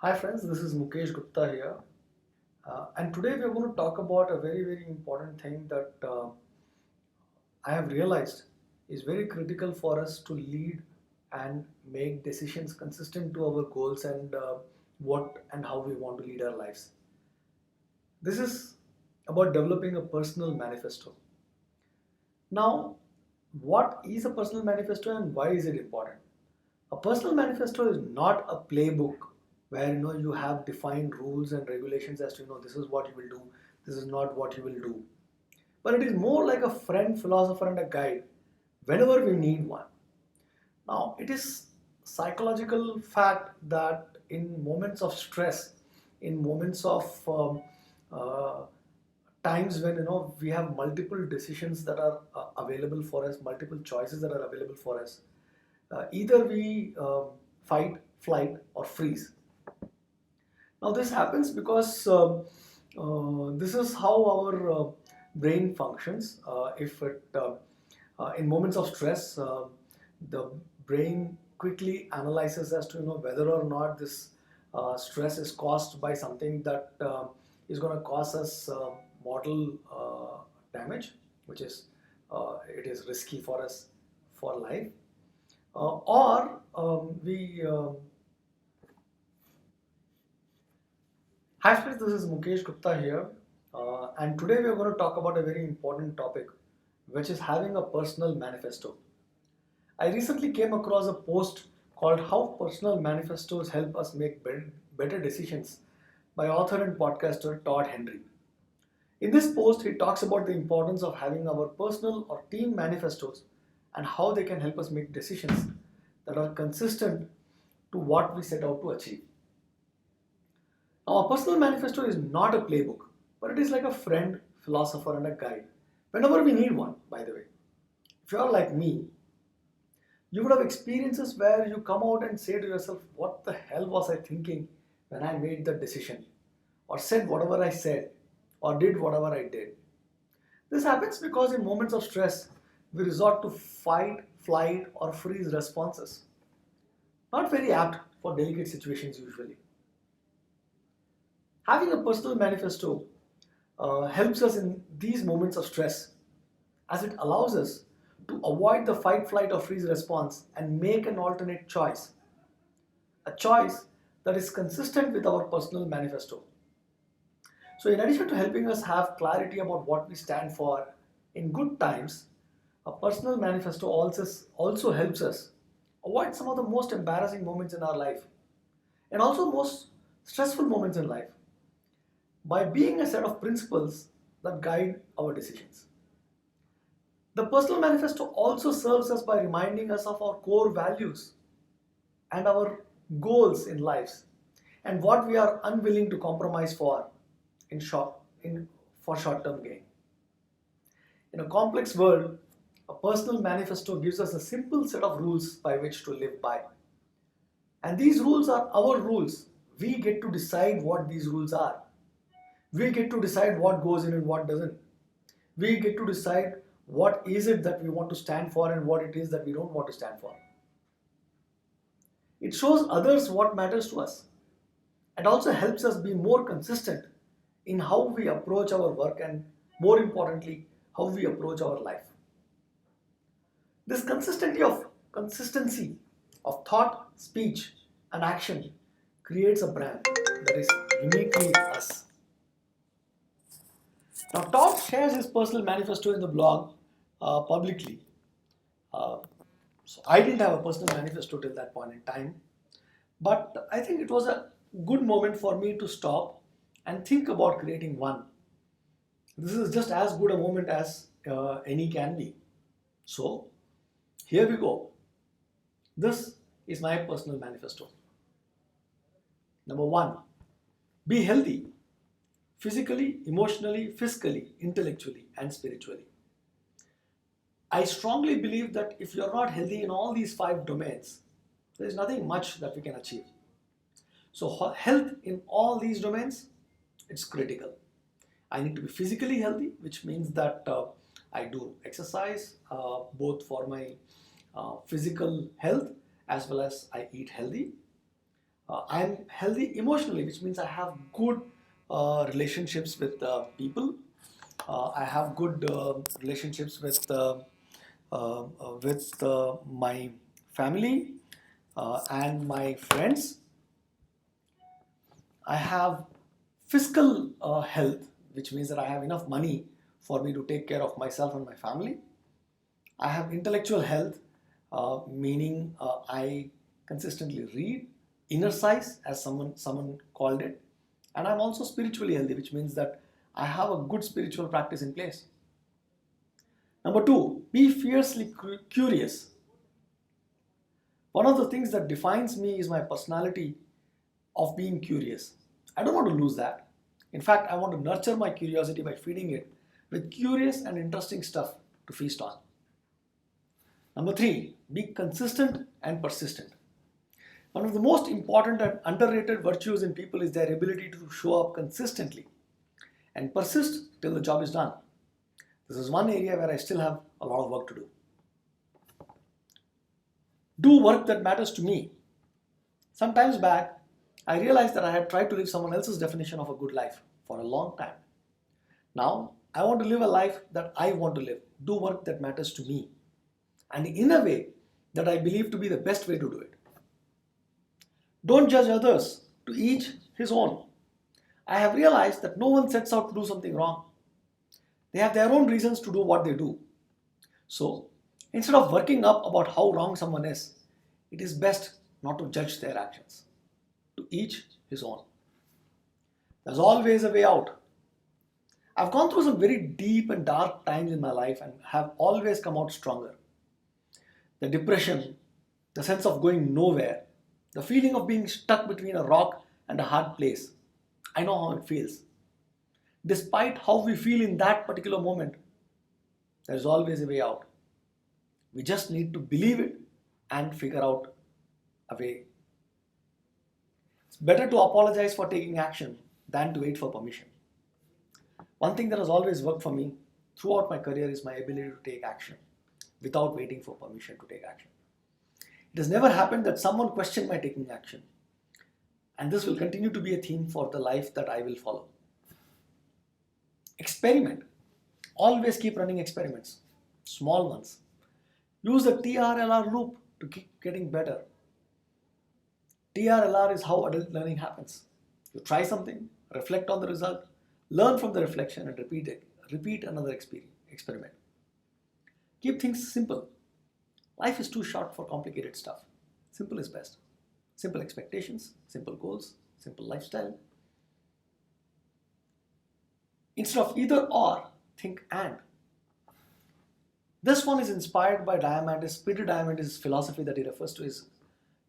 Hi friends, this is Mukesh Gupta here, and today we are going to talk about a very important thing that I have realized is very critical for us to lead and make decisions consistent to our goals and what and how we want to lead our lives. This is about developing a personal manifesto. Now, what is a personal manifesto and why is it important? A personal manifesto is not a playbook where you have defined rules and regulations as to this is what you will do, this is not what you will do. But it is more like a friend, philosopher, and a guide whenever we need one. Now, it is psychological fact that in moments of stress, in moments of uh, times when we have multiple decisions that are available for us, multiple choices that are available for us, either we fight, flight, or freeze. Now, this happens because this is how our brain functions. If it in moments of stress, the brain quickly analyzes as to whether or not this stress is caused by something that is going to cause us mortal damage, which is it is risky for us for life, or we Hi friends, this is Mukesh Gupta here, and today we are going to talk about a very important topic, which is having a personal manifesto. I recently came across a post called How Personal Manifestos Help Us Make Better Decisions by author and podcaster Todd Henry. In this post, he talks about the importance of having our personal or team manifestos and how they can help us make decisions that are consistent to what we set out to achieve. Now, a personal manifesto is not a playbook, but it is like a friend, philosopher, and a guide. Whenever we need one, by the way. If you are like me, you would have experiences where you come out and say to yourself, what the hell was I thinking when I made the decision? Or said whatever I said, or did whatever I did. This happens because in moments of stress, we resort to fight, flight, or freeze responses. Not very apt for delicate situations usually. Having a personal manifesto helps us in these moments of stress as it allows us to avoid the fight, flight, or freeze response and make an alternate choice. A choice that is consistent with our personal manifesto. So, in addition to helping us have clarity about what we stand for in good times, a personal manifesto also helps us avoid some of the most embarrassing moments in our life and also most stressful moments in life by being a set of principles that guide our decisions. The personal manifesto also serves us by reminding us of our core values and our goals in lives and what we are unwilling to compromise for in short in for short-term gain. In a complex world, a personal manifesto gives us a simple set of rules by which to live by. And these rules are our rules. We get to decide what these rules are. We get to decide what goes in and what doesn't. We get to decide what is it that we want to stand for and what it is that we don't want to stand for. It shows others what matters to us and also helps us be more consistent in how we approach our work and, more importantly, how we approach our life. This consistency of thought, speech, and action creates a brand that is uniquely us. Now, Todd shares his personal manifesto in the blog publicly. Uh, so I didn't have a personal manifesto till that point in time, but I think it was a good moment for me to stop and think about creating one. This is just as good a moment as any can be. So here we go. This is my personal manifesto. Number one, be healthy physically, emotionally, fiscally, intellectually, and spiritually. I strongly believe that if you're not healthy in all these five domains, there's nothing much that we can achieve. So, health in all these domains, it's critical. I need to be physically healthy, which means that I do exercise both for my physical health as well as I eat healthy. I'm healthy emotionally, which means I have good relationships with people. I have good relationships with my family and my friends. I have fiscal health, which means that I have enough money for me to take care of myself and my family. I have intellectual health, meaning I consistently read, inner size, as someone called it, and I'm also spiritually healthy, which means that I have a good spiritual practice in place. Number two, be fiercely curious. One of the things that defines me is my personality of being curious. I don't want to lose that. In fact, I want to nurture my curiosity by feeding it with curious and interesting stuff to feast on. Number three, be consistent and persistent. One of the most important and underrated virtues in people is their ability to show up consistently and persist till the job is done. This is one area where I still have a lot of work to do. Do work that matters to me. Some times back, I realized that I had tried to live someone else's definition of a good life for a long time. Now, I want to live a life that I want to live. Do work that matters to me, and in a way that I believe to be the best way to do it. Don't judge others, to each his own. I have realized that no one sets out to do something wrong. They have their own reasons to do what they do. So, instead of working up about how wrong someone is, it is best not to judge their actions. To each his own. There's always a way out. I've gone through some very deep and dark times in my life and have always come out stronger. The depression, the sense of going nowhere, the feeling of being stuck between a rock and a hard place. I know how it feels. Despite how we feel in that particular moment, there is always a way out. We just need to believe it and figure out a way. It's better to apologize for taking action than to wait for permission. One thing that has always worked for me throughout my career is my ability to take action without waiting for permission to take action. It has never happened that someone questioned my taking action, and this will continue to be a theme for the life that I will follow. Experiment. Always keep running experiments, small ones. Use the TRLR loop to keep getting better. TRLR is how adult learning happens. You try something, reflect on the result, learn from the reflection, and repeat it. Repeat another experiment. Keep things simple. Life is too short for complicated stuff. Simple is best. Simple expectations, simple goals, simple lifestyle. Instead of either or, think and. This one is inspired by Peter Diamandis' philosophy that he refers to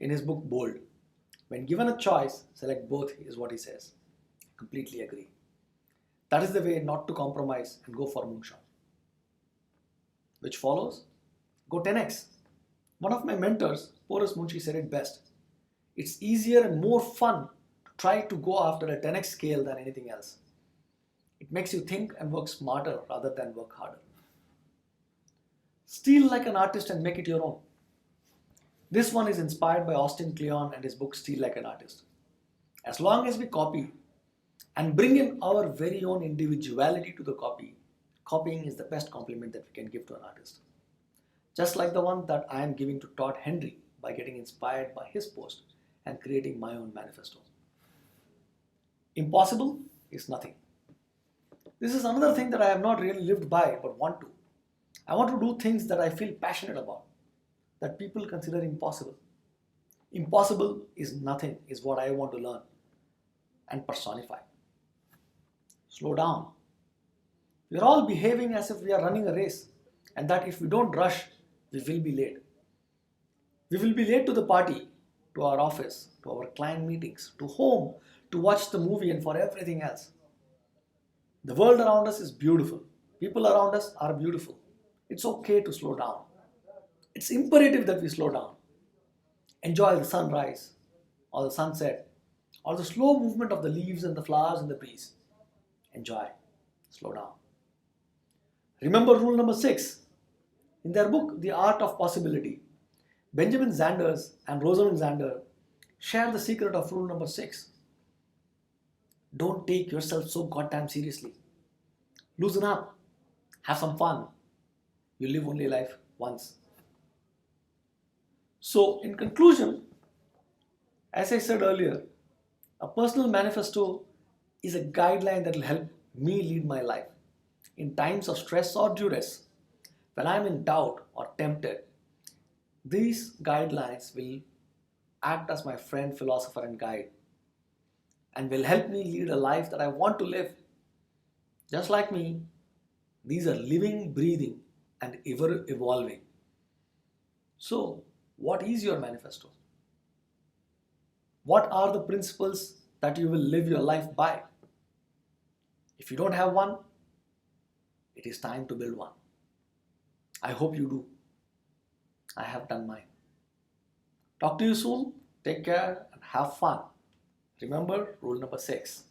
in his book Bold. When given a choice, select both is what he says. I completely agree. That is the way not to compromise and go for moonshot. Which follows? Go 10x. One of my mentors, Porus Munshi, said it best. It's easier and more fun to try to go after a 10x scale than anything else. It makes you think and work smarter rather than work harder. Steal like an artist and make it your own. This one is inspired by Austin Kleon and his book Steal Like an Artist. As long as we copy and bring in our very own individuality to the copy, copying is the best compliment that we can give to an artist. Just like the one that I am giving to Todd Henry by getting inspired by his post and creating my own manifesto. Impossible is nothing. This is another thing that I have not really lived by but want to. I want to do things that I feel passionate about, that people consider impossible. Impossible is nothing, is what I want to learn and personify. Slow down. We are all behaving as if we are running a race, and that if we don't rush, we will be late. We will be late to the party, to our office, to our client meetings, to home, to watch the movie, and for everything else. The world around us is beautiful. People around us are beautiful. It's okay to slow down. It's imperative that we slow down. Enjoy the sunrise, or the sunset, or the slow movement of the leaves and the flowers in the breeze. Enjoy. Slow down. Remember rule number 6. In their book, The Art of Possibility, Benjamin Zanders and Rosamund Zander share the secret of rule number 6. Don't take yourself so goddamn seriously. Loosen up. Have some fun. You live only life once. So, in conclusion, as I said earlier, a personal manifesto is a guideline that will help me lead my life in times of stress or duress. When I am in doubt or tempted, these guidelines will act as my friend, philosopher, and guide and will help me lead a life that I want to live. Just like me, these are living, breathing, and ever evolving. So, what is your manifesto? What are the principles that you will live your life by? If you don't have one, it is time to build one. I hope you do. I have done mine. Talk to you soon. Take care and have fun. Remember rule number 6.